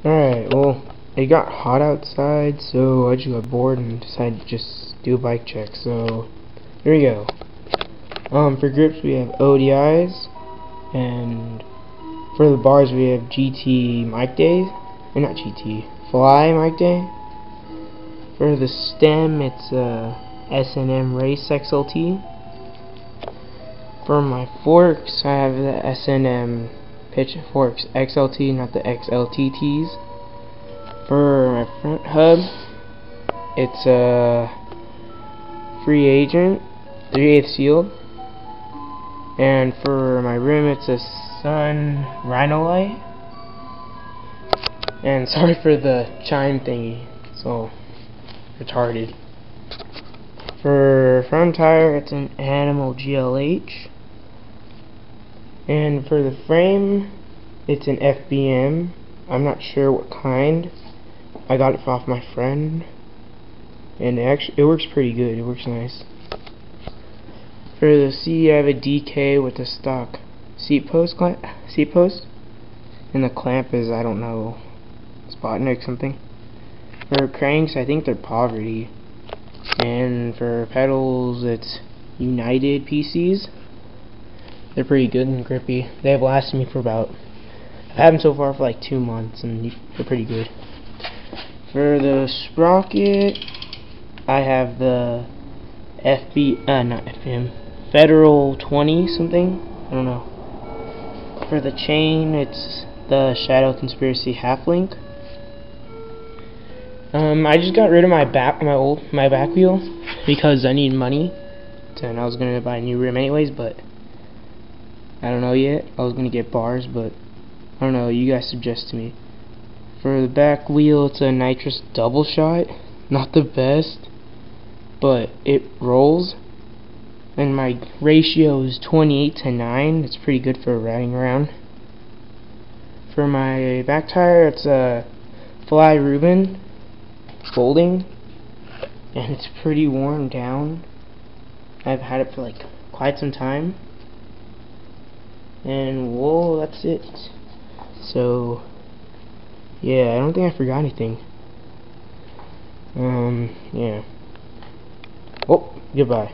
Alright, well, it got hot outside, so I just got bored and decided to just do a bike check. So, here we go. For grips we have ODIs, and for the bars we have GT Mic Day, or not GT, Fly Mic Day. For the stem it's S&M Race XLT. For my forks I have the S&M Pitchforks XLT, not the XLTTs. For my front hub, it's a Free Agent 3/8 sealed, and for my rim, it's a Sun Rhinolite. And sorry for the chime thingy, so retarded. For front tire, it's an Animal GLH. And for the frame, it's an FBM. I'm not sure what kind. I got it off my friend, and it works pretty good. It works nice. For the seat, I have a DK with a stock seat post, and the clamp is, I don't know, Spotnik something. For cranks, I think they're Poverty, and for pedals, it's United PCs. They're pretty good and grippy. They have lasted me for I've had them so far for like 2 months, and they're pretty good. For the sprocket, I have the not FBM, Federal 20 something, I don't know. For the chain, it's the Shadow Conspiracy Half Link. I just got rid of my back wheel because I need money, and I was gonna buy a new rim anyways, but I don't know yet. I was gonna get bars, but I don't know. You guys suggest to me. For the back wheel, it's a nitrous double shot. Not the best, but it rolls. And my ratio is 28:9. It's pretty good for riding around. For my back tire, it's a Fly Reuben folding, and it's pretty worn down. I've had it for like quite some time. And whoa, that's it. So yeah, I don't think I forgot anything. Yeah. Oh, goodbye.